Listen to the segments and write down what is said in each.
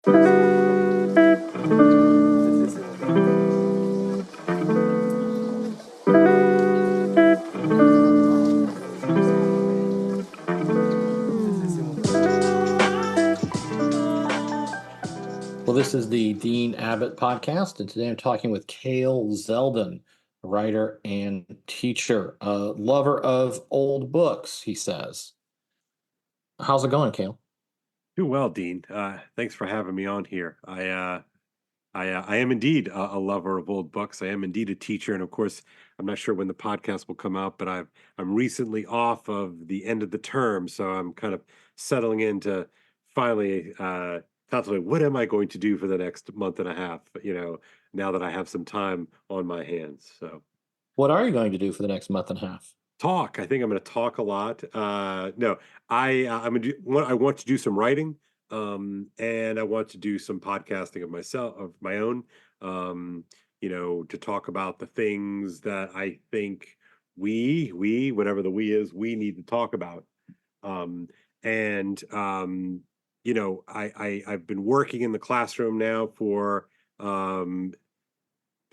Well, this is the Dean Abbott podcast, and today I'm talking with Kale Zelden, writer and teacher, a lover of old books, he says. How's it going, Kale? Do well, Dean. Thanks for having me on here. I am indeed a lover of old books. I am indeed a teacher, and of course, I'm not sure when the podcast will come out, but I'm recently off of the end of the term, so I'm kind of settling into finally contemplating what am I going to do for the next month and a half. Now that I have some time on my hands. So What are you going to do for the next month and a half? talk. I think I'm going to talk a lot. No, I'm gonna do. I want to do some writing, and I want to do some podcasting of my own. Um, to talk about the things that I think whatever the we is, we need to talk about. Um, and I've been working in the classroom now for um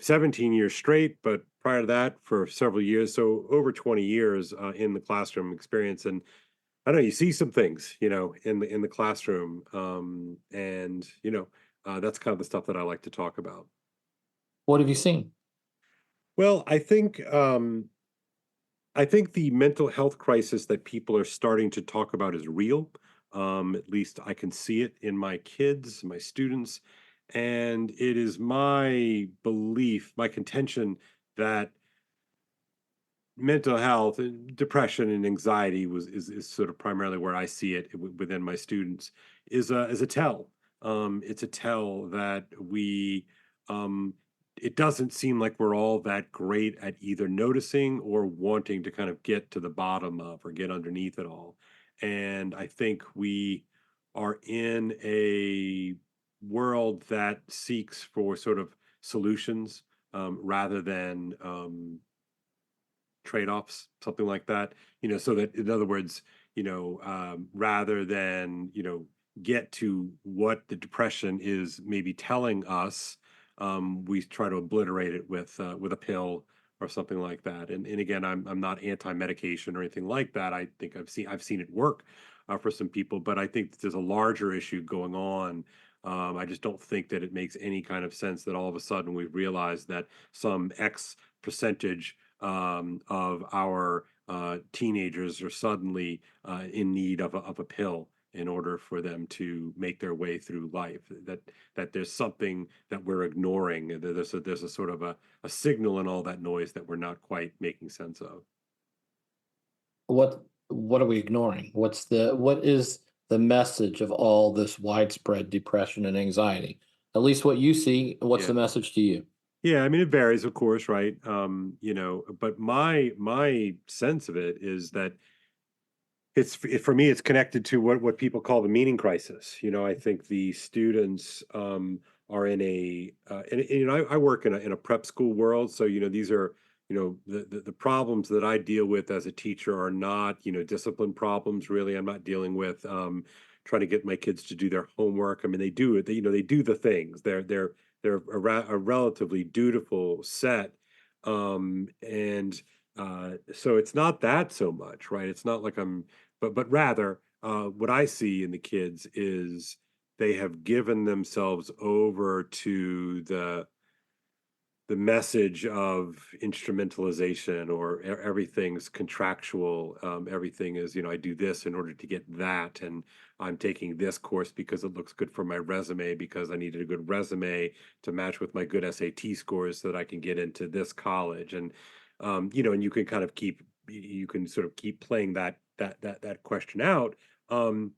17 years straight, but prior to that for several years, so over 20 years in the classroom experience. And I don't know, you see some things, in the classroom, and that's kind of the stuff that I like to talk about. What have you seen? Well, I think the mental health crisis that people are starting to talk about is real. At least I can see it in my kids, my students, and it is my belief, my contention that mental health, and depression, and anxiety is sort of primarily where I see it within my students is a tell. It's a tell that we um, it doesn't seem like we're all that great at either noticing or wanting to kind of get to the bottom of or get underneath it all. And I think we are in a world that seeks for sort of solutions rather than trade-offs, something like that. So that in other words, rather than get to what the depression is maybe telling us, we try to obliterate it with a pill or something like that. And again, I'm not anti-medication or anything like that. I think I've seen it work for some people, but I think there's a larger issue going on. I just don't think that it makes any kind of sense that all of a sudden we've realized that some X percentage of our teenagers are suddenly in need of a pill in order for them to make their way through life. That there's something that we're ignoring. There's a sort of a signal in all that noise that we're not quite making sense of. What are we ignoring? What is the message of all this widespread depression and anxiety? At least what you see, what's Yeah. the message to you? Yeah, I mean it varies, of course, right? But my sense of it is that for me it's connected to what people call the meaning crisis. I think the students are in a and I work in a prep school world, so these are the problems that I deal with as a teacher are not discipline problems. Really, I'm not dealing with trying to get my kids to do their homework. I mean, they do it. They do the things. They're a relatively dutiful set, and so it's not that so much, right? It's not like I'm but rather, what I see in the kids is they have given themselves over to the message of instrumentalization, or everything's contractual. Everything is, I do this in order to get that, and I'm taking this course because it looks good for my resume, because I needed a good resume to match with my good SAT scores so that I can get into this college. And and you can sort of keep playing that question out. And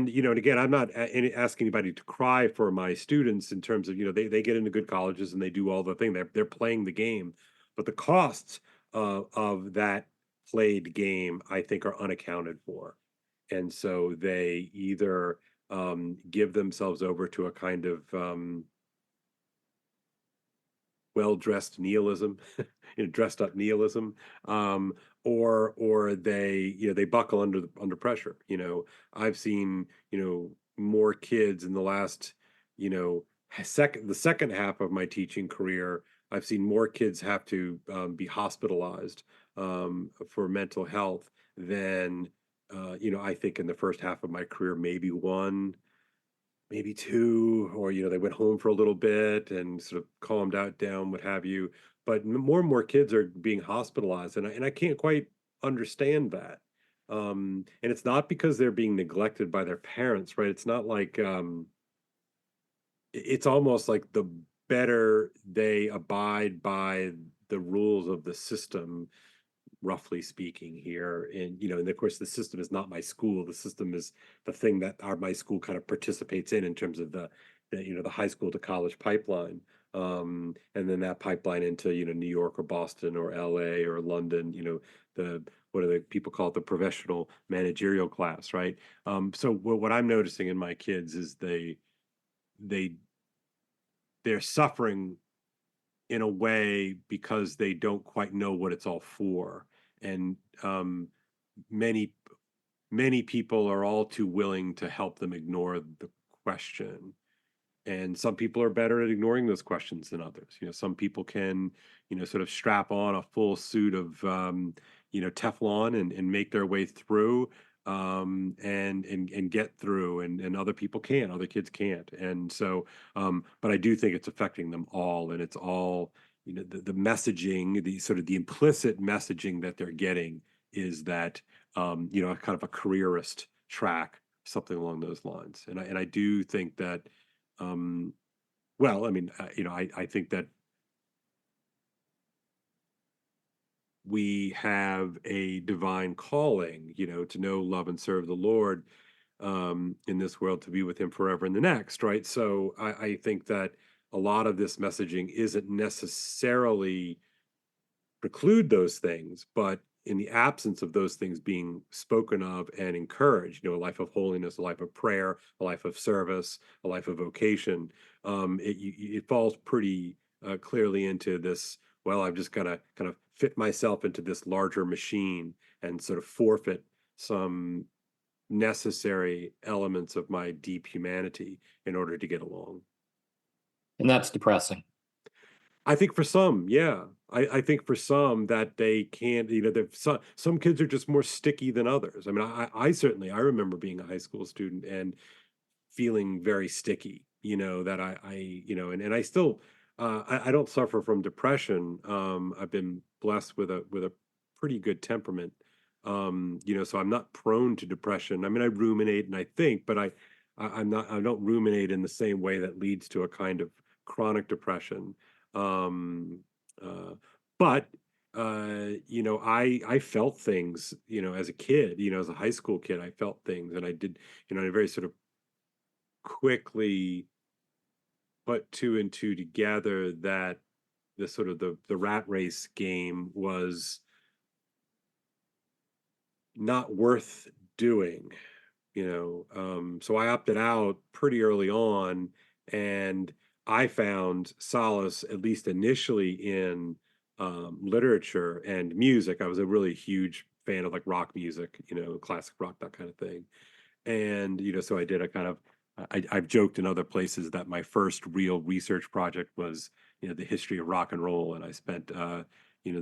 again, I'm not asking anybody to cry for my students in terms of they get into good colleges and they do all the thing. They're playing the game, but the costs of that played game, I think, are unaccounted for. And so they either give themselves over to a kind of well-dressed nihilism, dressed up nihilism, um, or they buckle under pressure. I've seen more kids in the last the second half of my teaching career, I've seen more kids have to be hospitalized for mental health than I think in the first half of my career, maybe one, maybe two, or they went home for a little bit and sort of calmed out down, what have you. But more and more kids are being hospitalized, and I can't quite understand that. And it's not because they're being neglected by their parents, right? It's not like it's almost like the better they abide by the rules of the system, roughly speaking here. And of course the system is not my school. The system is the thing that my school kind of participates in terms of the high school to college pipeline. And then that pipeline into New York or Boston or LA or London, the what do the people call it, the professional managerial class, right? So what I'm noticing in my kids is they they're suffering in a way because they don't quite know what it's all for. And many many people are all too willing to help them ignore the question. And some people are better at ignoring those questions than others. Some people can sort of strap on a full suit of Teflon and make their way through, and get through, and other people can't, other kids can't. And so but I do think it's affecting them all, and it's all the messaging, the sort of the implicit messaging that they're getting is that kind of a careerist track, something along those lines. And I do think that well, I mean, I think that we have a divine calling, to know, love, and serve the Lord in this world, to be with Him forever in the next, right? So I think that a lot of this messaging isn't necessarily preclude those things, but in the absence of those things being spoken of and encouraged, a life of holiness, a life of prayer, a life of service, a life of vocation, it falls pretty clearly into this. Well, I've just got to kind of fit myself into this larger machine and sort of forfeit some necessary elements of my deep humanity in order to get along. And that's depressing. I think for some, yeah. I think for some that they can't, some kids are just more sticky than others. I mean, I certainly, I remember being a high school student and feeling very sticky, that and I still, I don't suffer from depression. I've been blessed with a pretty good temperament. So I'm not prone to depression. I mean, I ruminate and I think, but I don't ruminate in the same way that leads to a kind of chronic depression. Um, uh, but I felt things, as a kid, as a high school kid, I felt things, and I did, I very sort of quickly put two and two together that the sort of the rat race game was not worth doing. So I opted out pretty early on, and I found solace, at least initially, in literature and music. I was a really huge fan of like rock music, classic rock, that kind of thing. And so I did a kind of, I've joked in other places that my first real research project was the history of rock and roll, and I spent the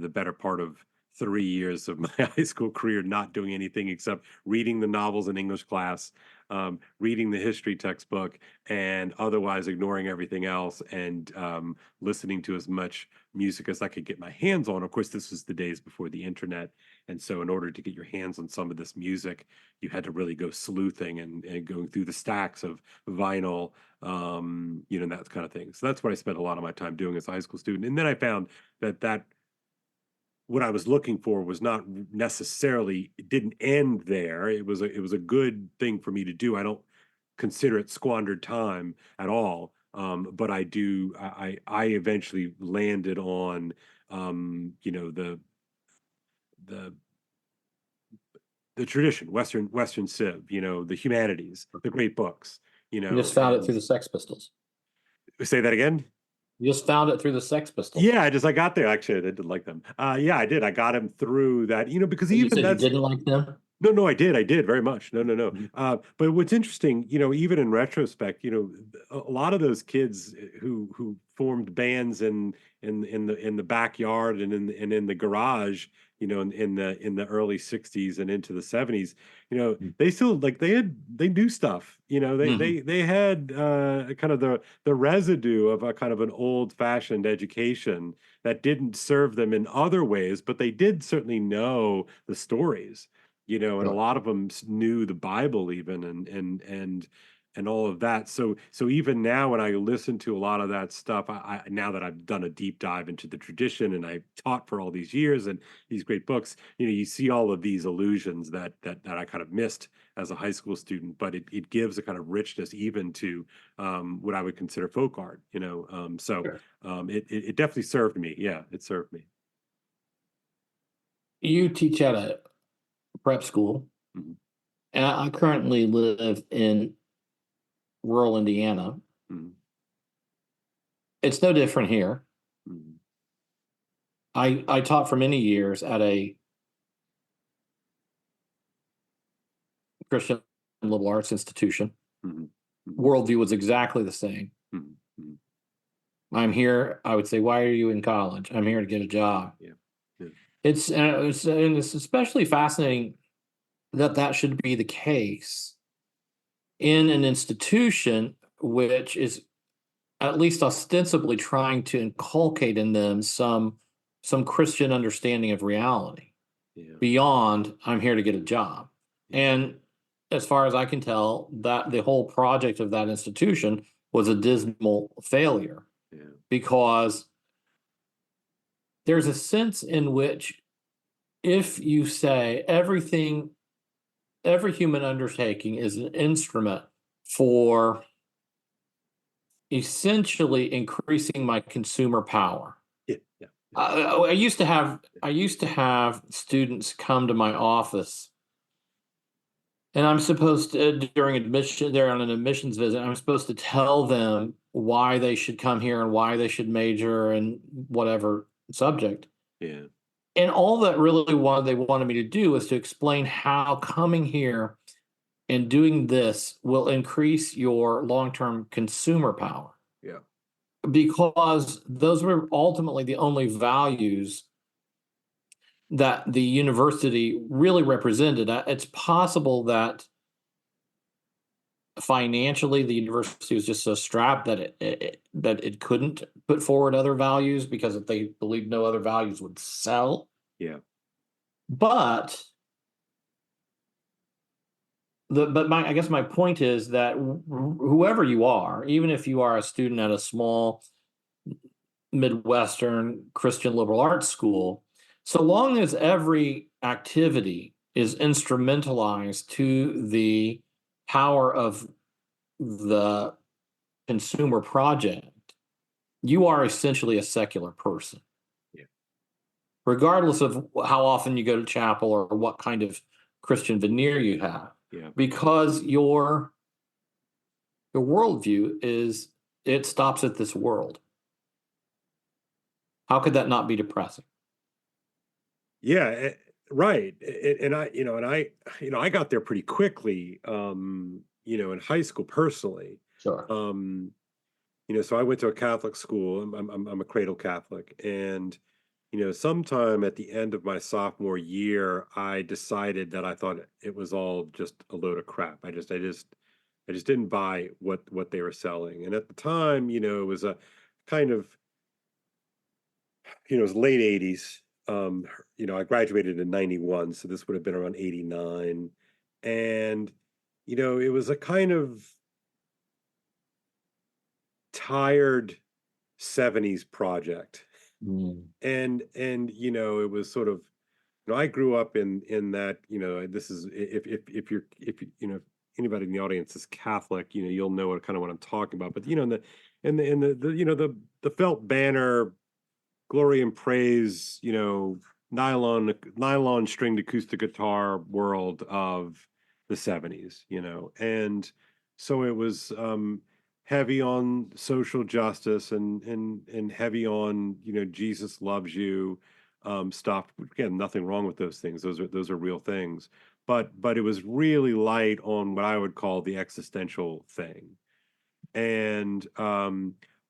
better part of 3 years of my high school career not doing anything except reading the novels in English class, reading the history textbook, and otherwise ignoring everything else, and listening to as much music as I could get my hands on. Of course, this was the days before the internet, and so in order to get your hands on some of this music, you had to really go sleuthing and going through the stacks of vinyl, and that kind of thing. So that's what I spent a lot of my time doing as a high school student. And then I found that what I was looking for was not necessarily, it didn't end there. It was a good thing for me to do. I don't consider it squandered time at all. But I eventually landed on the the tradition, Western Civ, the humanities, the great books, You just found it through the Sex Pistols. say that again. You just found it through the Sex Pistols. Yeah, I got there. Actually, I did like them. Yeah, I did. I got him through that, because You even said you that's didn't like them? No, no, I did very much. No, no, no. Mhm. But what's interesting, even in retrospect, a lot of those kids who formed bands in the backyard and in the garage, in the early '60s and into the '70s, they still like they do stuff. Mhm. They had kind of the residue of a kind of an old fashioned education that didn't serve them in other ways, but they did certainly know the stories, and a Sure. lot of them knew the Bible even, and all of that. So even now, when I listen to a lot of that stuff, now that I've done a deep dive into the tradition and I've taught for all these years and these great books, you see all of these allusions that I kind of missed as a high school student, but it gives a kind of richness even to what I would consider folk art. So Sure. it definitely served me. Yeah, it served me. You teach at a prep school, Mhm, and I currently live in rural Indiana. mhm, It's no different here. mhm, I taught for many years at a Christian liberal arts institution. mhm, mhm, Worldview was exactly the same. mhm, mhm. I'm here. I would say, why are you in college? I'm here to get a job. Yeah. Yeah. And it's especially fascinating that that should be the case in an institution which is at least ostensibly trying to inculcate in them some Christian understanding of reality Yeah. beyond I'm here to get a job. Yeah. And as far as I can tell, that the whole project of that institution was a dismal failure Yeah. because there's a sense in which if you say every human undertaking is an instrument for essentially increasing my consumer power. Yeah. Yeah. I used to have students come to my office, and I'm supposed to during admission. They're on an admissions visit. I'm supposed to tell them why they should come here and why they should major in whatever subject. Yeah. And all that really they wanted me to do was to explain how coming here and doing this will increase your long-term consumer power, Yeah. because those were ultimately the only values that the university really represented. It's possible that financially the university was just so strapped that it couldn't put forward other values because if they believed no other values would sell. Yeah. But I guess my point is that whoever you are, even if you are a student at a small Midwestern Christian liberal arts school, so long as every activity is instrumentalized to the power of the consumer project, you are essentially a secular person, Yeah. regardless of how often you go to chapel or what kind of Christian veneer you have, Yeah. because your worldview is it stops at this world. How could that not be depressing? Yeah. Right. And I got there pretty quickly, in high school personally. Sure. Um, so I went to a Catholic school. I'm a cradle Catholic, and sometime at the end of my sophomore year, I decided that I thought it was all just a load of crap. I just didn't buy what they were selling. And at the time, it was a kind of, it was late '80s. I graduated in '91, so this would have been around '89, and it was a kind of tired '70s project. Mm. And it was sort of, I grew up in that, this is, if you're if if anybody in the audience is Catholic, you'll know what I'm talking about. But the felt banner, glory and praise, nylon stringed acoustic guitar world of the '70s, and so it was heavy on social justice and heavy on, Jesus loves you, stuff. Again, nothing wrong with those things. Those are real things. but it was really light on what I would call the existential thing. And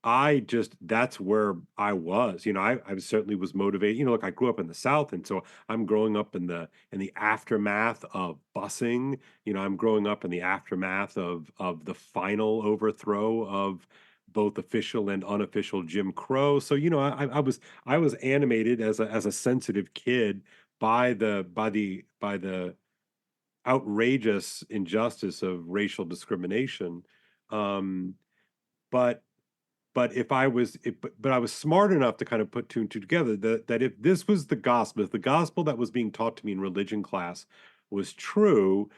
I just, that's where I was. I certainly was motivated. Look, I grew up in the South, and so I'm growing up in the aftermath of busing. I'm growing up in the aftermath of the final overthrow of both official and unofficial Jim Crow. So I was animated as a sensitive kid by the outrageous injustice of racial discrimination. Um, but but I was smart enough to kind of put two and two together, that if this was the gospel, if the gospel that was being taught to me in religion class was true,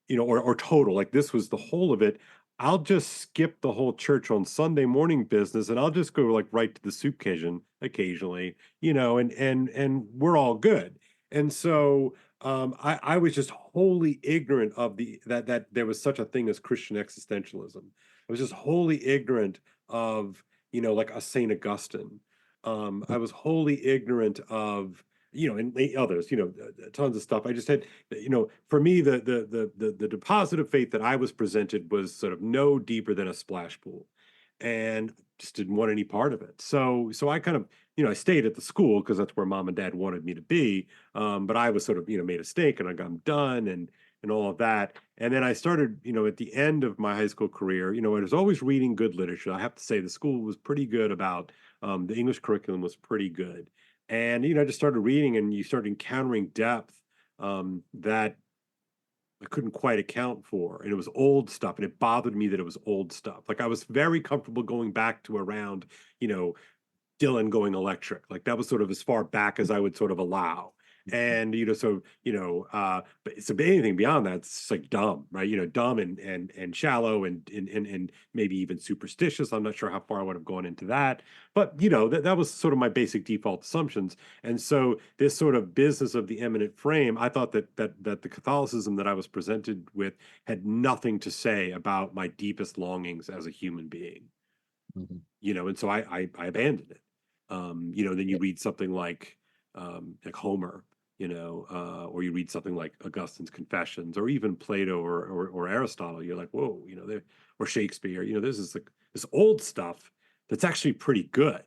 or total, like this was the whole of it, I'll just skip the whole church on Sunday morning business, and I'll just go like right to the soup kitchen occasionally, and we're all good. And so I was just wholly ignorant of that there was such a thing as Christian existentialism. I was just wholly ignorant of, like a Saint Augustine. I was wholly ignorant of, and others, tons of stuff. I just had, for me, the deposit of faith that I was presented was sort of no deeper than a splash pool, and just didn't want any part of it. So I kind of, I stayed at the school because that's where mom and dad wanted me to be. But I was sort of, made a stake, and I got done, and all of that. And then I started, at the end of my high school career, I was always reading good literature. I have to say the school was pretty good about, the English curriculum was pretty good. And, I just started reading, and you start encountering depth that I couldn't quite account for. And it was old stuff. And it bothered me that it was old stuff. Like I was very comfortable going back to around, Dylan going electric. Like that was sort of as far back as I would sort of allow. And but anything beyond that, it's like dumb, right? Dumb and shallow and maybe even superstitious. I'm not sure how far I would have gone into that, but that was sort of my basic default assumptions. And so this sort of business of the eminent frame, I thought that the Catholicism that I was presented with had nothing to say about my deepest longings as a human being. Mhm. And so I abandoned it. Then you read something like Homer, or you read something like Augustine's Confessions, or even Plato or Aristotle. You're like, whoa, or Shakespeare. This is like this old stuff that's actually pretty good.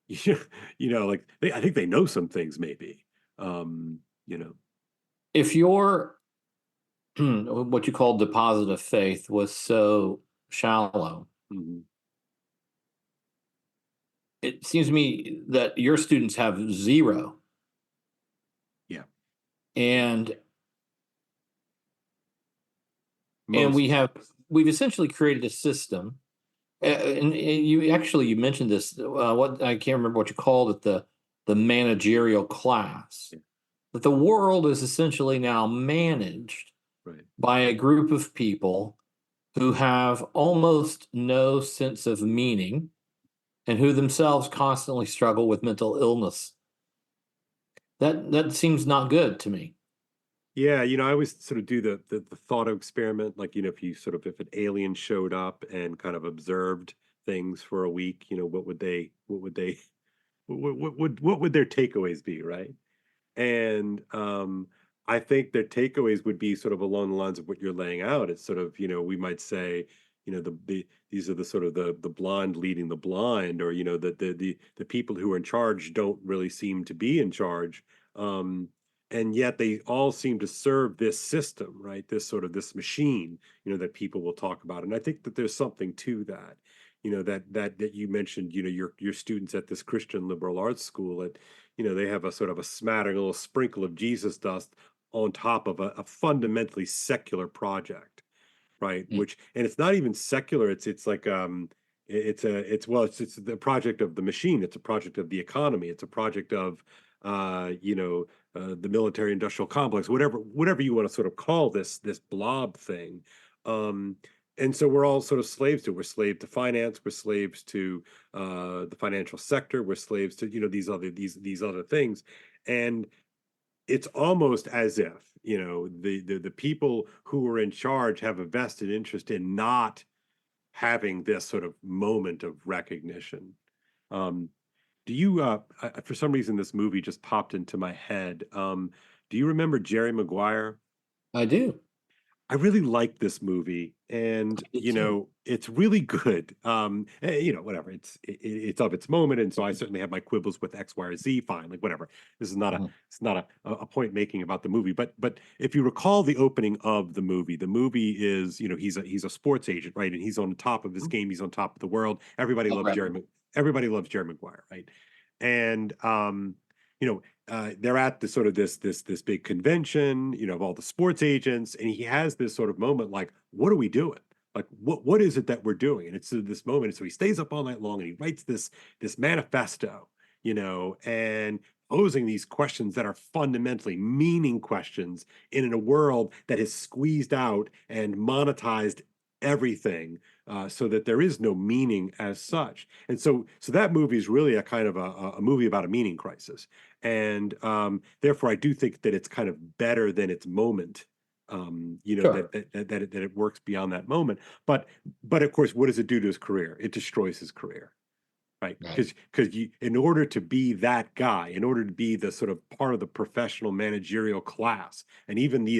Like I think they know some things maybe. Um, you know. If your what you call deposit of faith was so shallow, Mhm. it seems to me that your students have zero, Yeah, and most. we've essentially created a system. And you mentioned this. What I can't remember what you called it, the managerial class. Yeah, That the world is essentially now managed right. by a group of people who have almost no sense of meaning and who themselves constantly struggle with mental illness. That seems not good to me. Yeah, I always sort of do the thought experiment, like, if an alien showed up and kind of observed things for a week, what would their takeaways be, right? And I think their takeaways would be sort of along the lines of what you're laying out. It's sort of, we might say, these are the sort of the blind leading the blind, or the people who are in charge don't really seem to be in charge. Um, and yet they all seem to serve this system, right? This sort of this machine, that people will talk about. And I think that there's something to that. That you mentioned, your students at this Christian liberal arts school, that they have a sort of a smattering, a little sprinkle of Jesus dust on top of a fundamentally secular project, right? Mm. Which, and it's not even secular. It's like it's the project of the machine. It's a project of the economy. It's a project of the military industrial complex, whatever you want to sort of call this blob thing. Um, and so we're all sort of slaves to it. We're slaves to finance. We're slaves to the financial sector. We're slaves to these other things, and it's almost as if the people who are in charge have a vested interest in not having this sort of moment of recognition. Um, do you for some reason this movie just popped into my head. Do you remember Jerry Maguire? I do. I really like this movie, and I did too. it's really good. Whatever. It's of its moment, and so I certainly have my quibbles with X, Y, or Z. Fine, like whatever. This is not a Mhm. it's not a point making about the movie, but if you recall the opening of the movie is he's a sports agent, right? And he's on the top of his game. He's on top of the world. Oh, right. Everybody loves Jerry Maguire, right? And you know they're at the sort of this big convention, of all the sports agents, and he has this sort of moment like, what are we doing? Like, what is it that we're doing? And it's this moment. So he stays up all night long and he writes this manifesto, and posing these questions that are fundamentally meaning questions in a world that has squeezed out and monetized everything, so that there is no meaning as such. And so that movie is really a kind of a movie about a meaning crisis, and therefore I do think that it's kind of better than its moment. Sure. That it works beyond that moment, but of course, what does it do to his career? It destroys his career, right? Right. Because in order to be that guy, in order to be the sort of part of the professional managerial class, and even the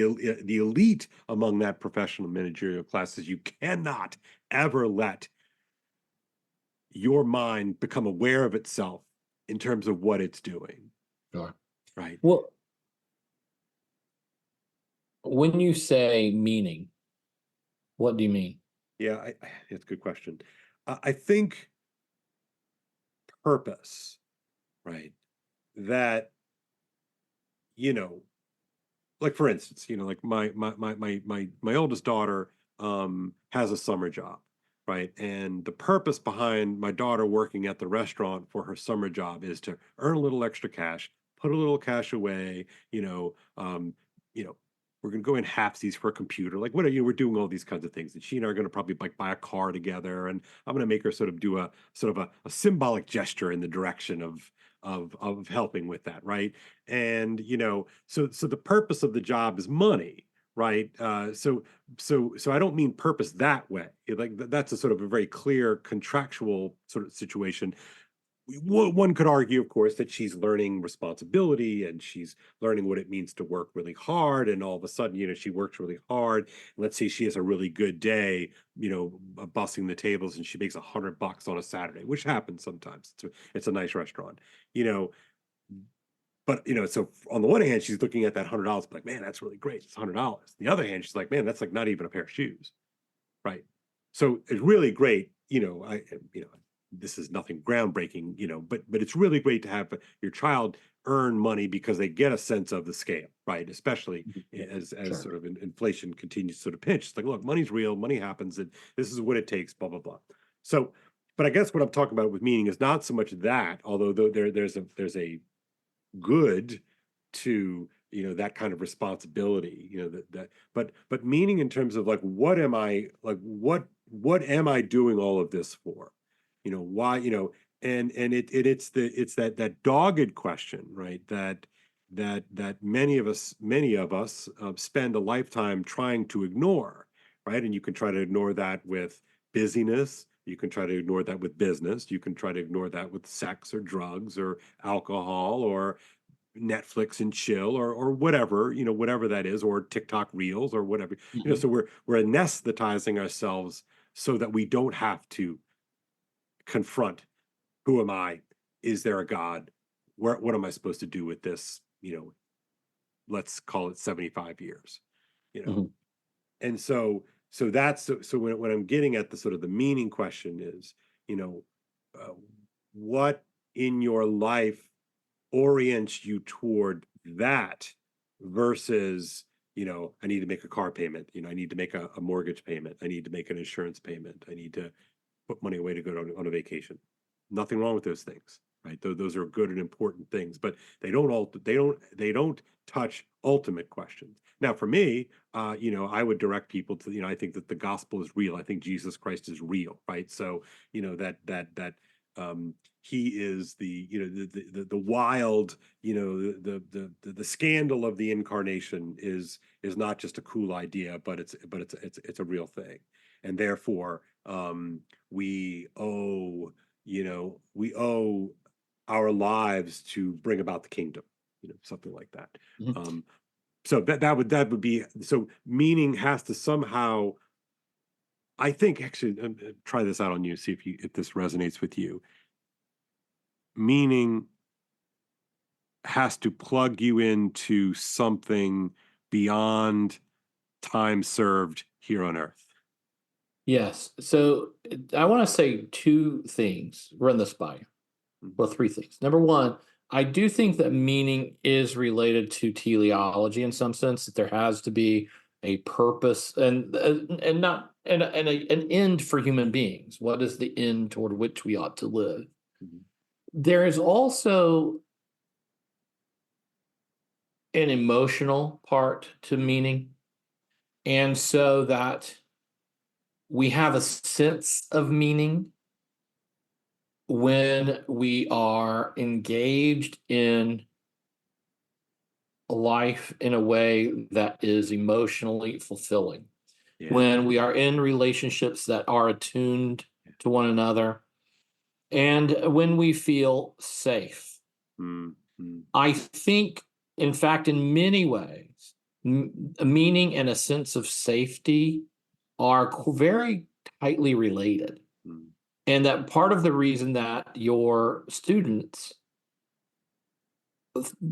elite among that professional managerial classes, you cannot ever let your mind become aware of itself in terms of what it's doing, Sure. right? Well, when you say meaning, what do you mean? Yeah, it's a good question. I think purpose, right? That you know, like for instance, like my oldest daughter has a summer job, right? And the purpose behind my daughter working at the restaurant for her summer job is to earn a little extra cash, put a little cash away, you know, we're gonna go in halfsies for a computer, like what are you? We're doing all these kinds of things, and she and I are gonna probably like buy a car together, and I'm gonna make her sort of do a sort of a symbolic gesture in the direction of helping with that, right? And so the purpose of the job is money, right? So I don't mean purpose that way. Like that's a sort of a very clear contractual sort of situation. One could argue, of course, that she's learning responsibility and she's learning what it means to work really hard, and all of a sudden, she works really hard. Let's say she has a really good day, bussing the tables, and she makes $100 on a Saturday, which happens sometimes. It's a nice restaurant, you know but so on the one hand, she's looking at that $100, like, man, that's really great. It's $100. The other hand, she's like, man, that's like not even a pair of shoes, right? So it's really great. This is nothing groundbreaking, but it's really great to have your child earn money because they get a sense of the scale, right? Especially Mhm. as Sure. sort of inflation continues to sort of pinch. It's like, look, money's real, money happens, and this is what it takes, blah blah blah. So, but I guess what I'm talking about with meaning is not so much that, although there's a good to that kind of responsibility, that but meaning in terms of like, what am I doing all of this for, why, and it's that dogged question, right, that many of us spend a lifetime trying to ignore, right? And you can try to ignore that with busyness, you can try to ignore that with business, you can try to ignore that with sex or drugs or alcohol or Netflix and chill, or whatever, whatever that is, or TikTok reels or whatever. Mhm. So we're anesthetizing ourselves so that we don't have to confront, who am I? Is there a God? What am I supposed to do with this? Let's call it 75 years, you know. Mhm. And so that's so when I'm getting at the sort of the meaning question is, you know, uh, what in your life orients you toward that versus, I need to make a car payment, I need to make a mortgage payment, I need to make an insurance payment, I need to put money away to go on a vacation. Nothing wrong with those things, right? Those are good and important things, but they don't touch ultimate questions. Now, for me, I would direct people to, I think that the gospel is real. I think Jesus Christ is real, right? So, that he is the wild, the scandal of the incarnation is not just a cool idea, but it's a real thing, and therefore we owe our lives to bring about the kingdom, something like that. Mhm. um So that would be, so meaning has to somehow, I think, actually, try this out on you, see if this resonates with you. Meaning has to plug you into something beyond time served here on earth. Yes. So I want to say two things. Run this by you. Well, three things. Number one, I do think that meaning is related to teleology in some sense, that there has to be a purpose and not an end for human beings. What is the end toward which we ought to live? Mhm. There is also an emotional part to meaning. And so that we have a sense of meaning when we are engaged in life in a way that is emotionally fulfilling. Yeah. When we are in relationships that are attuned to one another, and when we feel safe. Mm-hmm. I think, in fact, in many ways, meaning and a sense of safety are very tightly related. Mm-hmm. And that part of the reason that your students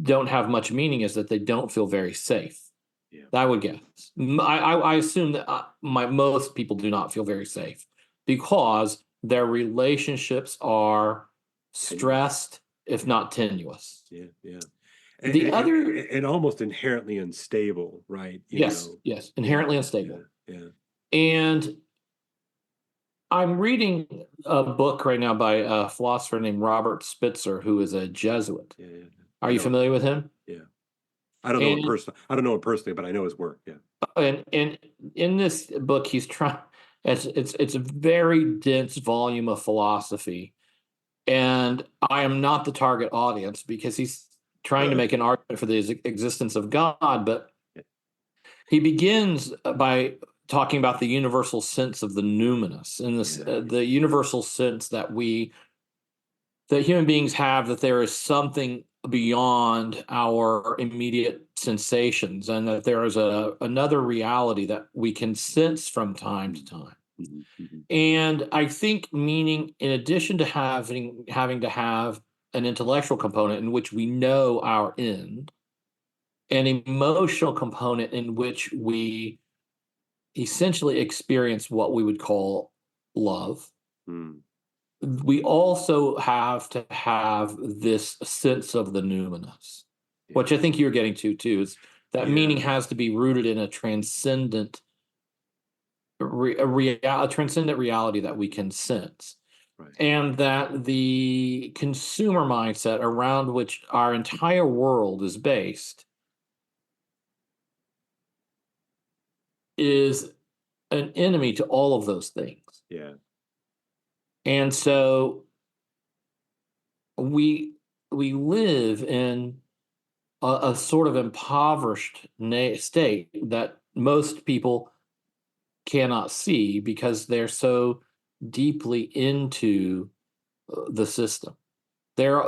don't have much meaning is that they don't feel very safe. Yeah. I would guess. I assume that most people do not feel very safe because their relationships are Tenuous. stressed, if not tenuous. Yeah, yeah. The other, And almost inherently unstable, right? yes, yes, Yeah, inherently yeah, unstable. yeah, And I'm reading a book right now by a philosopher named Robert Spitzer, who is a Jesuit. yeah, yeah. Are I you know. familiar with him? Yeah. I don't know him And personally. I don't know him personally, but I know his work. Yeah. and in this book, he's trying. It's a very dense volume of philosophy, and I am not the target audience because he's trying to make an argument for the existence of God. But Yeah. he begins by talking about the universal sense of the numinous, and this Yeah. the universal sense that human beings have, that there is something beyond our immediate sensations, and that there is another reality that we can sense from time to time. Mhm, mhm. And I think meaning, in addition to having to have an intellectual component in which we know our end, an emotional component in which we essentially experience what we would call love, Mm. we also have to have this sense of the numinous, Yeah. which I think you're getting to too. Is that meaning Yeah. has to be rooted in a transcendent, a transcendent reality that we can sense, Right. and that the consumer mindset around which our entire world is based is an enemy to all of those things. Yeah. And so we we live in a sort of impoverished state that most people cannot see because they're so deeply into the system. They're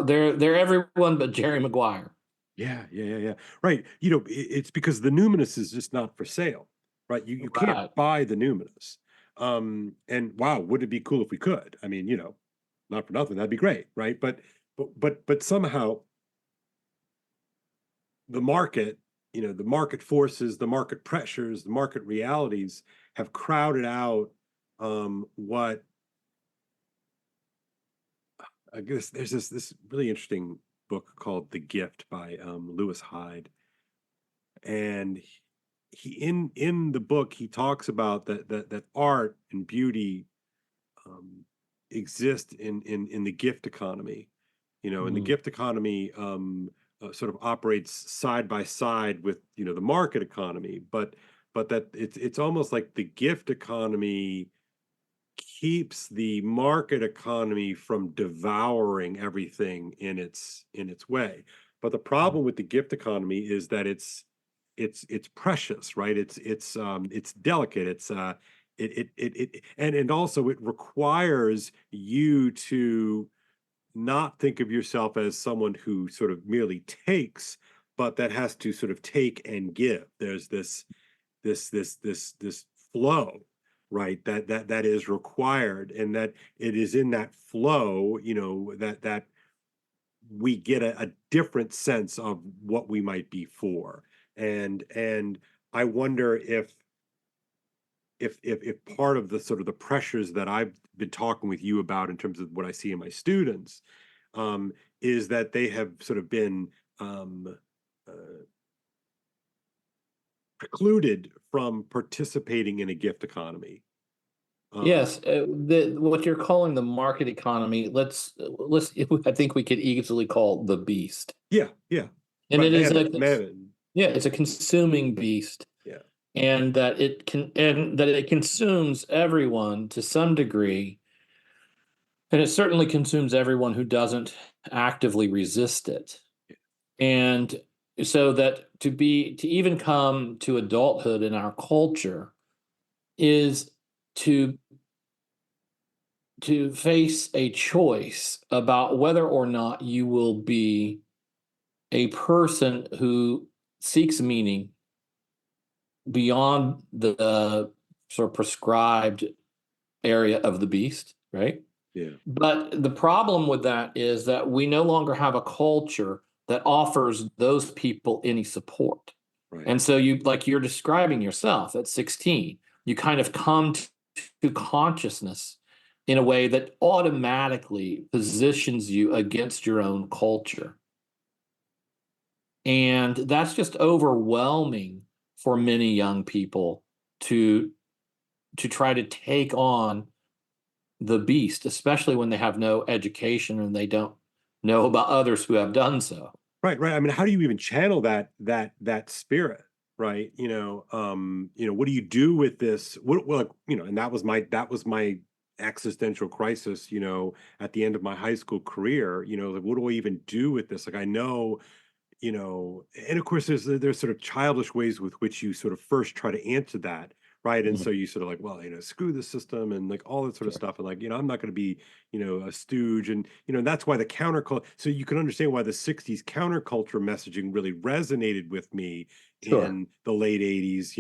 everyone but Jerry Maguire. Yeah. Yeah. Yeah. Yeah. Right. It's because the numinous is just not for sale, right? You can't Right. buy the numinous. And wow, would it be cool if we could? I mean, not for nothing, that'd be great, right? But somehow the market, the market forces, the market pressures, the market realities have crowded out what I guess there's this really interesting book called The Gift by Lewis Hyde, and he in the book he talks about that art and beauty um, exist in the gift economy. And the Mm. gift economy sort of operates side by side with the market economy, but that it's almost like the gift economy keeps the market economy from devouring everything in its way. But the problem with the gift economy is that it's precious, right? It's delicate. And also it requires you to not think of yourself as someone who sort of merely takes, but that has to sort of take and give. There's this flow, right? That is required, and that it is in that flow, that we get a different sense of what we might be for. And I wonder if part of the sort of the pressures that I've been talking with you about in terms of what I see in my students, is that they have sort of been uh, precluded from participating in a gift economy. Yes, what you're calling the market economy, let's I think we could easily call the beast. Yeah, yeah. And But it is Mammon, yeah, it's a consuming beast, yeah, and that it consumes everyone to some degree, and it certainly consumes everyone who doesn't actively resist it. And so that to even come to adulthood in our culture is to face a choice about whether or not you will be a person who seeks meaning beyond the sort of prescribed area of the beast, right? yeah, But the problem with that is that we no longer have a culture that offers those people any support. right. And so like you're describing yourself at 16, you kind of come to consciousness in a way that automatically positions you against your own culture. And that's just overwhelming for many young people to try to take on the beast, especially when they have no education and they don't know about others who have done so. Right, right. I mean, how do you even channel that spirit, right? What do you do with this? And that was my existential crisis, at the end of my high school career, like what do I even do with this? Like I know, and of course there's sort of childish ways with which you sort of first try to answer that, right? And Mhm. so you sort of like, well, screw the system and like all that sort of Sure. stuff, and like, I'm not going to be, a stooge, and that's why the counterculture. So you can understand why the '60s counterculture messaging really resonated with me Sure. in the late '80s,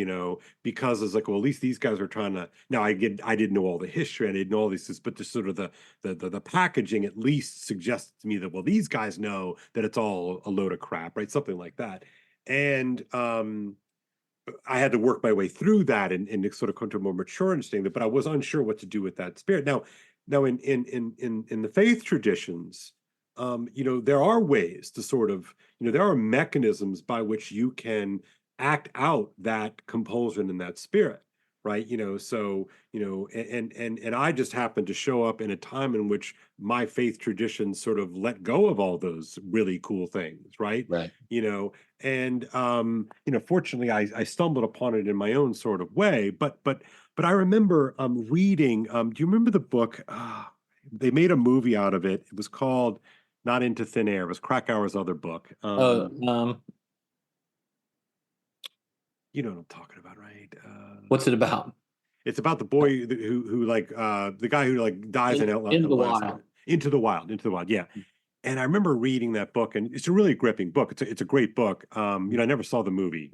because it's like, well, at least these guys are trying to. Now I didn't know all the history, I didn't know all these things, but just sort of the packaging at least suggests to me that, well, these guys know that it's all a load of crap, right? Something like that. And I had to work my way through that and sort of come to a more mature understanding, but I was unsure what to do with that spirit. Now in the faith traditions, there are ways to sort of, there are mechanisms by which you can act out that compulsion and that spirit, right? So, and I just happened to show up in a time in which my faith tradition sort of let go of all those really cool things, right? Right. And fortunately I stumbled upon it in my own sort of way, but I remember reading, do you remember the book, they made a movie out of it, it was called Not Into Thin Air, it was Krakauer's other book. Uh, You know what I'm talking about, right? what's it about? It's about the boy who like the guy who like dies in In the Alaska. wild. Into the Wild, yeah. And I remember reading that book, and it's a really gripping book. It's a great book. I never saw the movie.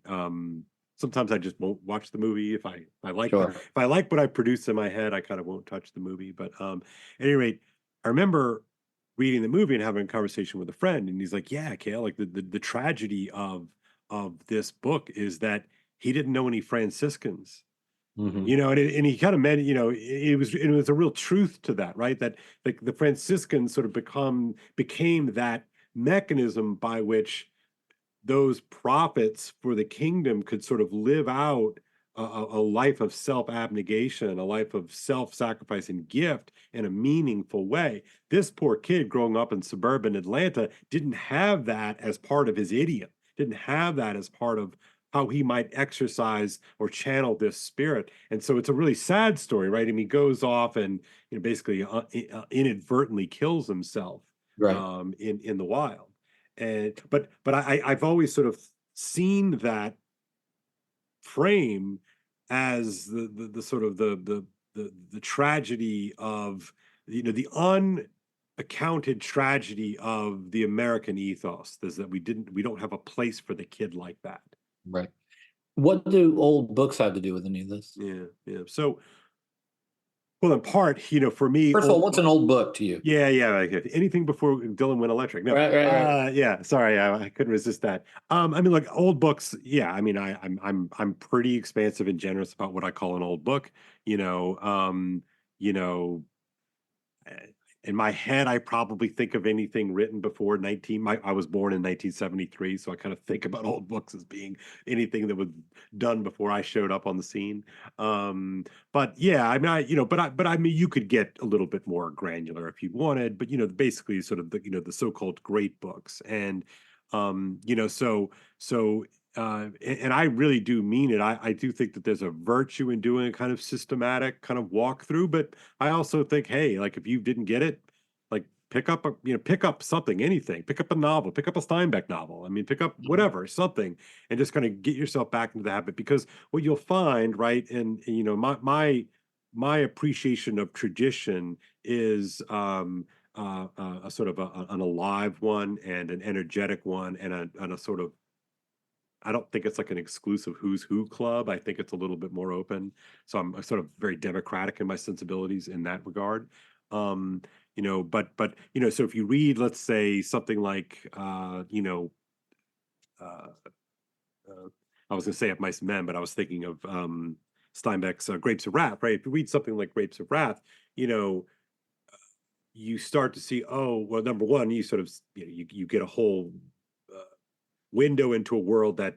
Sometimes I just won't watch the movie Sure. if I like what I produce in my head, I kind of won't touch the movie. But at any rate, I remember reading the movie and having a conversation with a friend, and he's like, "Yeah, Kale, like the tragedy of this book is that he didn't know any Franciscans." Hmm. And he kind of meant, it was a real truth to that, right? That like the Franciscans sort of became that mechanism by which those prophets for the kingdom could sort of live out a life of self-abnegation, a life of self-sacrifice and gift in a meaningful way. This poor kid growing up in suburban Atlanta didn't have that as part of his idiom, didn't have that as part of how he might exercise or channel this spirit. And so it's a really sad story, right? I mean, he goes off and basically inadvertently kills himself Right. in the wild. And but I've always sort of seen that frame as the sort of the tragedy of the accounted tragedy of the American ethos is that we don't have a place for the kid like that. Right. What do old books have to do with any of this? Yeah, yeah. So, well, in part, for me, First of all, what's an old book to you? yeah, yeah, like anything before Dylan went electric. No, Right. yeah, sorry, I couldn't resist that. I mean, like old books, yeah. I mean, I'm pretty expansive and generous about what I call an old book. You know, you know, in my head, I probably think of anything written before 19. I was born in 1973, so I kind of think about old books as being anything that was done before I showed up on the scene. But yeah, I mean, but I mean, you could get a little bit more granular if you wanted. But basically, sort of the so-called great books, and so and I really do mean it. I do think that there's a virtue in doing a kind of systematic kind of walkthrough, but I also think, hey, like if you didn't get it, like pick up something, anything, pick up a novel, pick up a Steinbeck novel. I mean, pick up whatever, something, and just kind of get yourself back into the habit. Because what you'll find, right, and my appreciation of tradition is a sort of an alive one and an energetic one and a sort of, I don't think it's like an exclusive who's who club. I think it's a little bit more open. So I'm sort of very democratic in my sensibilities in that regard. So if you read, let's say, something like uh, I was going to say Of Mice and Men, but I was thinking of Steinbeck's Grapes of Wrath, right? If you read something like Grapes of Wrath, you know, you start to see, oh, well, number one, you sort of, you get a whole uh, window into a world that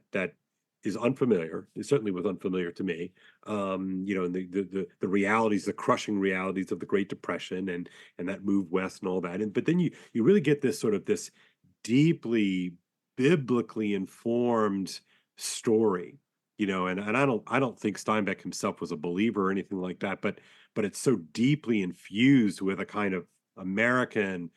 is unfamiliar. It certainly was unfamiliar to me. And the realities, the crushing realities of the Great Depression and that move west and all that. And but then you really get this sort of this deeply biblically informed story. And I don't think Steinbeck himself was a believer or anything like that, but it's so deeply infused with a kind of American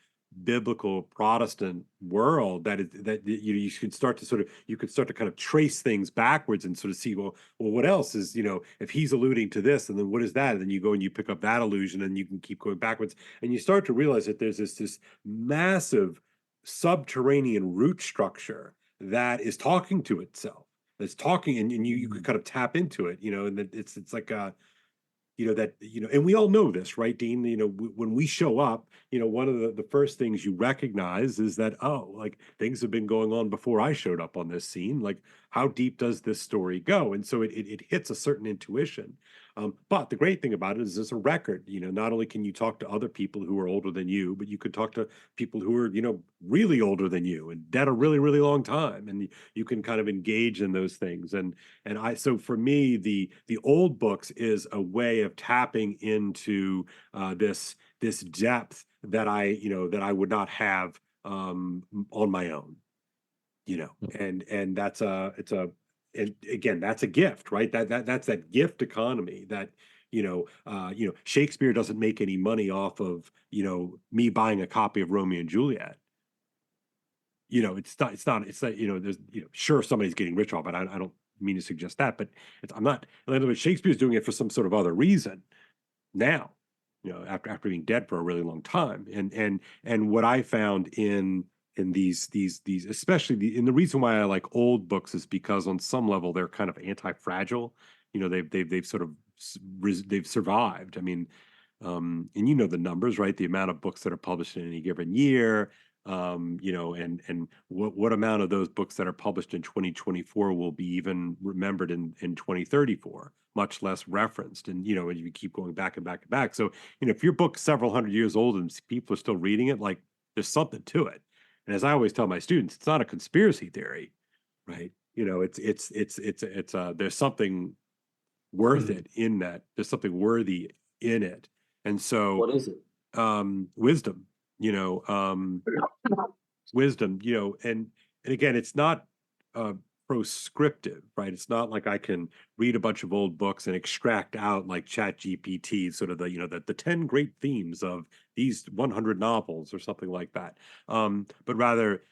biblical Protestant world that you could start to kind of trace things backwards and sort of see, well what else is, if he's alluding to this, and then what is that, and then you go and you pick up that allusion and you can keep going backwards, and you start to realize that there's this massive subterranean root structure that is talking to itself, that's talking, and you could kind of tap into it, and that it's like a, and we all know this, right, Dean? When we show up, one of the first things you recognize is that, oh, like things have been going on before I showed up on this scene. Like, how deep does this story go? And so it hits a certain intuition. But the great thing about it is there's a record. Not only can you talk to other people who are older than you, but you could talk to people who are, really older than you and dead a really, really long time. And you can kind of engage in those things. So for me, the old books is a way of tapping into this depth that I would not have on my own. And that's and again, that's a gift, right? That's that gift economy that Shakespeare doesn't make any money off of me buying a copy of Romeo and Juliet. It's not there's sure, somebody's getting rich off it. I don't mean to suggest that, but I'm not. In other words, Shakespeare's doing it for some sort of other reason now, after being dead for a really long time. And what I found in these especially in the reason why I like old books is because on some level they're kind of anti-fragile. They've sort of they've survived. I mean, and the numbers, right? The amount of books that are published in any given year, and what amount of those books that are published in 2024 will be even remembered in 2034, much less referenced. And and you keep going back and back and back. So if your book's several hundred years old and people are still reading it, like there's something to it. And as I always tell my students, it's not a conspiracy theory, right? It's there's something worth it in that. There's something worthy in it. And so What is it? wisdom, you know, um, wisdom, and again, it's not uh, proscriptive, right? It's not like I can read a bunch of old books and extract out like Chat GPT, sort of the 10 great themes of these 100 novels or something like that. But rather,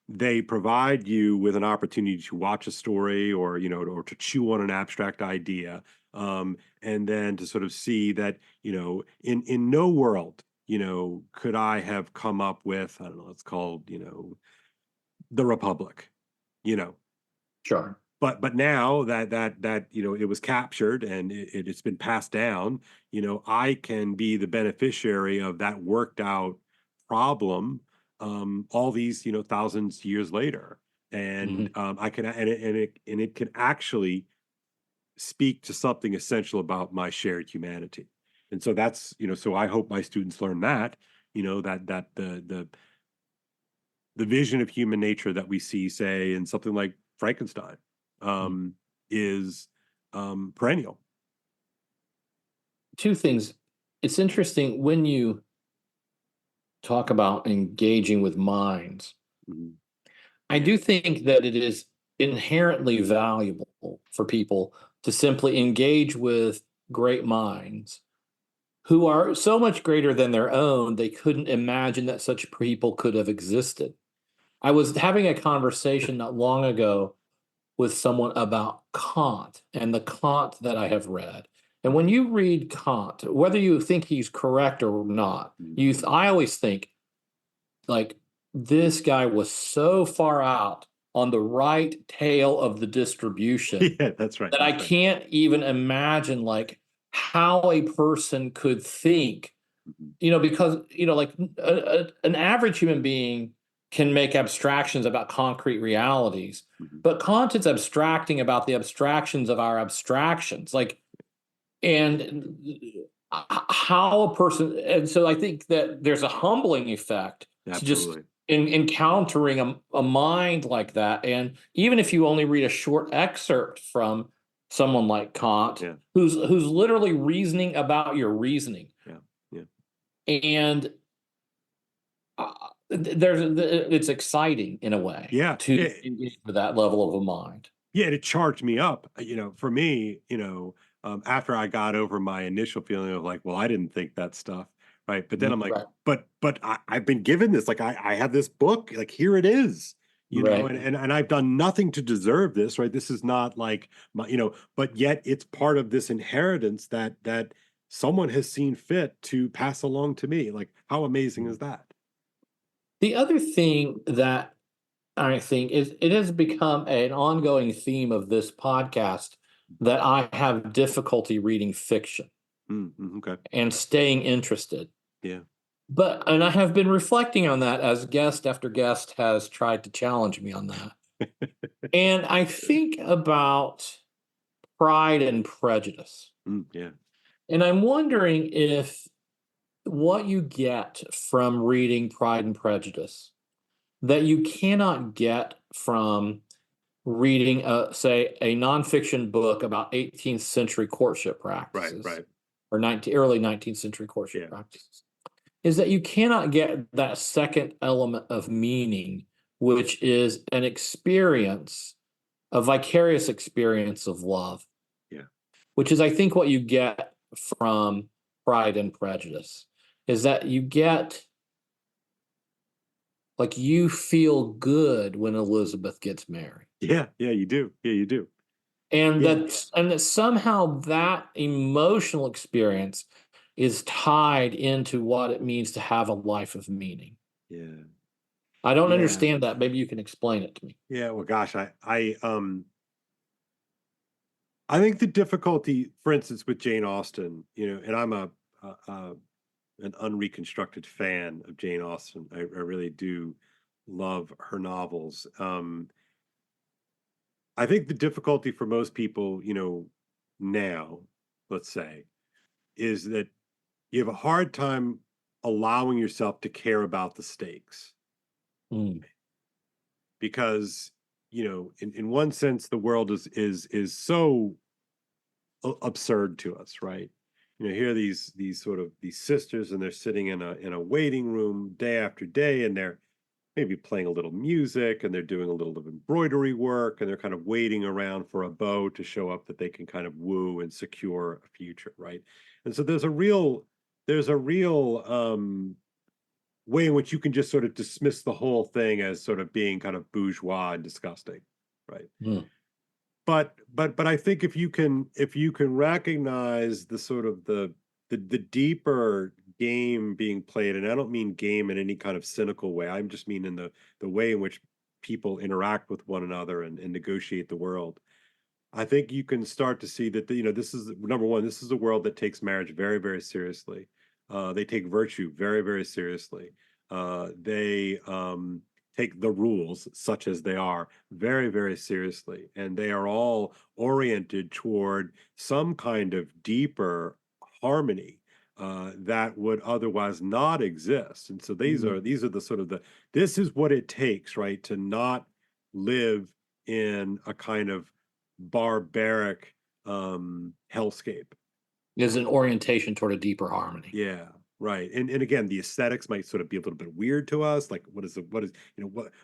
they provide you with an opportunity to watch a story or or to chew on an abstract idea, and then to sort of see that in no world could I have come up with, I don't know, it's called, the Republic, you know. Sure. But now that it was captured and it's been passed down, I can be the beneficiary of that worked out problem, all these thousands years later, and Mhm. I can and it can actually speak to something essential about my shared humanity. And so that's so I hope my students learn that that the vision of human nature that we see, say, in something like Frankenstein, Mm. um, is perennial. Two things. It's interesting when you talk about engaging with minds. Mhm. I do think that it is inherently valuable for people to simply engage with great minds who are so much greater than their own, they couldn't imagine that such people could have existed. I was having a conversation not long ago with someone about Kant and the Kant that I have read. And when you read Kant, whether you think he's correct or not, Mhm. I always think like this guy was so far out on the right tail of the distribution Yeah, that's right. that I That's right. can't even imagine like how a person could think, Mhm. because like an average human being can make abstractions about concrete realities, Mhm. but Kant is abstracting about the abstractions of our abstractions, like, and how a person, and so I think that there's a humbling effect to just Absolutely. encountering a mind like that. And even if you only read a short excerpt from someone like Kant, Yeah. who's literally reasoning about your reasoning, Yeah. Yeah. and uh, it's exciting in a way Yeah. to Yeah. engage with that level of a mind. Yeah. It charged me up. For me, after I got over my initial feeling of like, well, I didn't think that stuff, right? But then I'm like, Right, but I've been given this. Like, I have this book. Like, here it is. right. And I've done nothing to deserve this, right? This is not like my, but yet it's part of this inheritance that someone has seen fit to pass along to me. Like, how amazing is that? The other thing that I think is it has become an ongoing theme of this podcast that I have difficulty reading fiction Okay. and staying interested. Yeah. And I have been reflecting on that as guest after guest has tried to challenge me on that. And I think about Pride and Prejudice. Yeah. And I'm wondering if what you get from reading Pride and Prejudice that you cannot get from reading, say, a nonfiction book about 18th century courtship Right. practices Right. or early 19th century courtship Yeah. practices is that you cannot get that second element of meaning, which is an experience, a vicarious experience of love, Yeah. which is, I think, what you get from Pride and Prejudice, is that you get like you feel good when Elizabeth gets married. Yeah. Yeah. You do. Yeah. You do. And Yeah. that somehow that emotional experience is tied into what it means to have a life of meaning. Yeah. I don't Yeah. understand that. Maybe you can explain it to me. Yeah. Well, gosh, I think the difficulty, for instance, with Jane Austen, and I'm an unreconstructed fan of Jane Austen. I really do love her novels. I think the difficulty for most people, now, let's say, is that you have a hard time allowing yourself to care about the stakes Mm, because, in one sense, the world is so absurd to us, right? Here are these sort of these sisters, and they're sitting in a waiting room day after day, and they're maybe playing a little music, and they're doing a little of embroidery work, and they're kind of waiting around for a beau to show up that they can kind of woo and secure a future, right? And so there's a real way in which you can just sort of dismiss the whole thing as sort of being kind of bourgeois and disgusting, right? mm, But I think if you can recognize the sort of the deeper game being played, and I don't mean game in any kind of cynical way. I just mean in the way in which people interact with one another and negotiate the world. I think you can start to see that this is number one. This is a world that takes marriage very, very seriously. They take virtue very, very seriously. They take the rules, such as they are, very, very seriously, and they are all oriented toward some kind of deeper harmony that would otherwise not exist. And so these are the sort of the this is what it takes, right, to not live in a kind of barbaric hellscape. Is an orientation toward a deeper harmony. Yeah, right. And again, the aesthetics might sort of be a little bit weird to us. Like, what is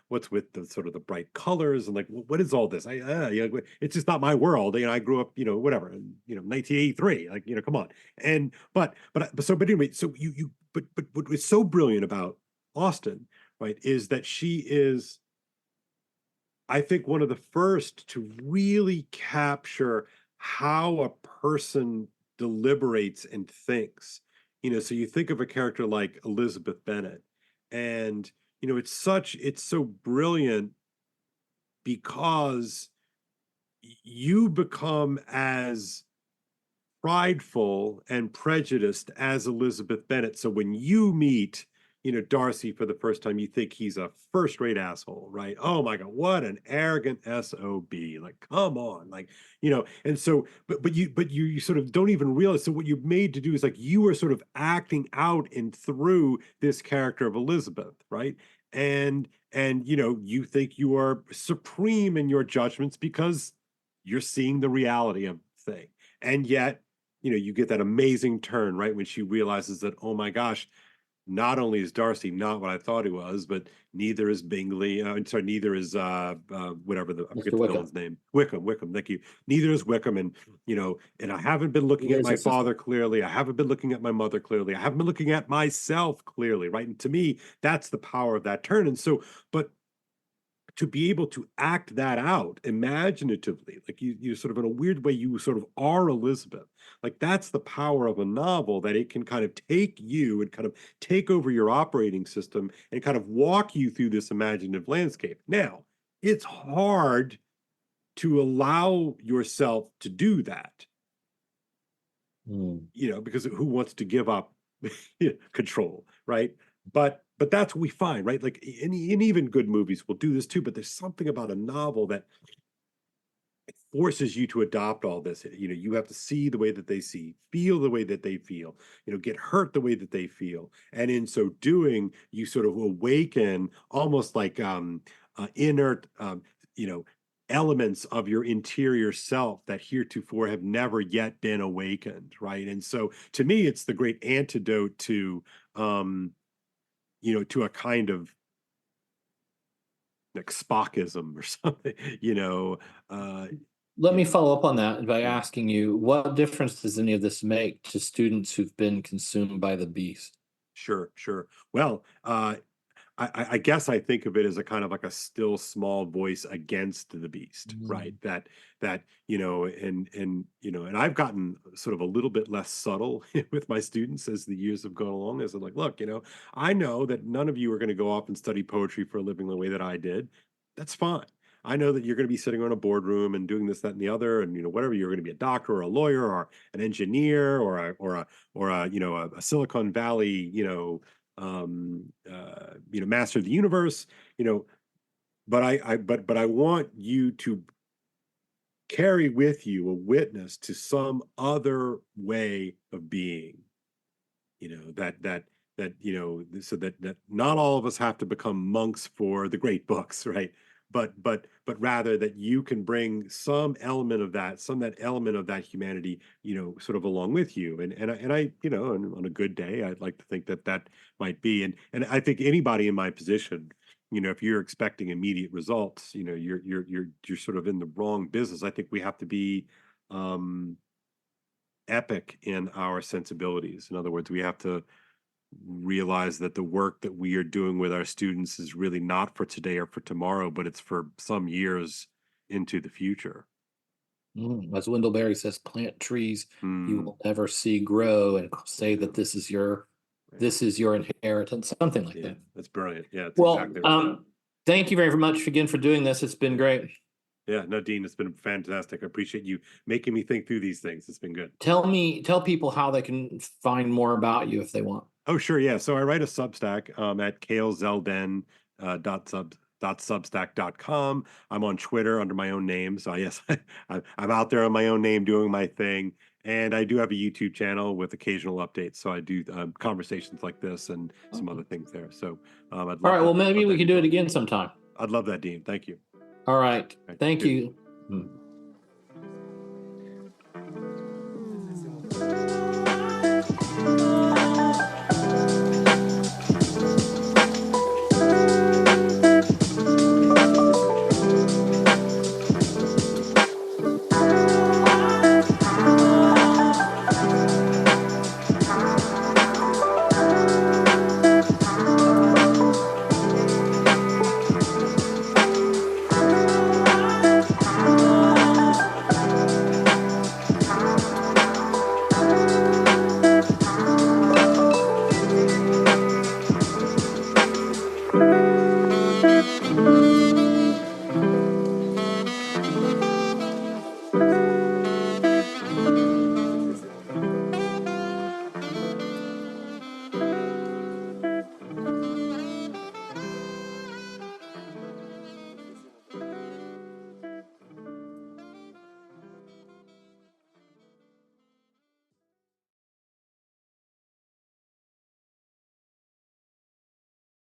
what's with the sort of the bright colors and like what is all this? It's just not my world. I grew up, whatever, in, 1983. Like, come on. And but anyway, so you but what was so brilliant about Austen, right, is that she is, I think, one of the first to really capture how a person deliberates and thinks. So you think of a character like Elizabeth Bennet, and it's so brilliant because you become as prideful and prejudiced as Elizabeth Bennet. So when you meet, Darcy for the first time, you think he's a first-rate asshole, right? Oh my God, what an arrogant SOB. Like, come on. Like, and so, but you sort of don't even realize. So what you're made to do is like you are sort of acting out and through this character of Elizabeth, right? And you think you are supreme in your judgments because you're seeing the reality of the thing. And yet, you get that amazing turn, right? When she realizes that, oh my gosh, not only is Darcy not what I thought he was, but neither is Bingley. I'm sorry, neither is whatever I forget Mr. the Wickham. villain's name. Wickham. Thank you. Neither is Wickham, and I haven't been He looking at is my a sister. father clearly. I haven't been looking at my mother clearly. I haven't been looking at myself clearly, right? And to me, that's the power of that turn. And so, but to be able to act that out imaginatively, like you sort of in a weird way, you sort of are Elizabeth. Like that's the power of a novel, that it can kind of take you and kind of take over your operating system and kind of walk you through this imaginative landscape. Now, it's hard to allow yourself to do that, Mm. because who wants to give up control, right? But that's what we find, right? Like in even good movies will do this too. But there's something about a novel that forces you to adopt all this. You have to see the way that they see, feel the way that they feel, get hurt the way that they feel, and in so doing, you sort of awaken almost like inert, elements of your interior self that heretofore have never yet been awakened, right? And so, to me, it's the great antidote to to a kind of like Spockism or something, uh, Let you me know. follow up on that by Yeah, asking you, what difference does any of this make to students who've been consumed by the beast? sure, sure. Well, I guess I think of it as a kind of like a still small voice against the beast, right? Mm. That and I've gotten sort of a little bit less subtle with my students as the years have gone along. As I'm like, look, I know that none of you are going to go off and study poetry for a living the way that I did. That's fine. I know that you're going to be sitting on a boardroom and doing this, that, and the other, and whatever. You're going to be a doctor or a lawyer or an engineer or a Silicon Valley, master of the universe, but I want you to carry with you a witness to some other way of being, so that not all of us have to become monks for the great books, right? But rather that you can bring some element of that, that element of that humanity, sort of along with you. And on a good day, I'd like to think that that might be. And I think anybody in my position, if you're expecting immediate results, you're sort of in the wrong business. I think we have to be epic in our sensibilities. In other words, we have to realize that the work that we are doing with our students is really not for today or for tomorrow, but it's for some years into the future. As Wendell Berry says, plant trees you Hmm. will never see grow, and say that this is your this is your inheritance, something like that. That's brilliant. Yeah, it's Well, exactly right. thank you very much again for doing this. It's been great. Yeah, no, Dean, it's been fantastic. I appreciate you making me think through these things. It's been good. Tell people how they can find more about you if they want. Oh, sure. Yeah. So I write a Substack at Kale Zelden .substack.com. I'm on Twitter under my own name. So yes, I'm out there on my own name doing my thing. And I do have a YouTube channel with occasional updates. So I do conversations like this and some other things there. So I'd love All right. that. Well, maybe we can do it again sometime. I'd love that, Dean. Thank you. All right. Thank cheers. you.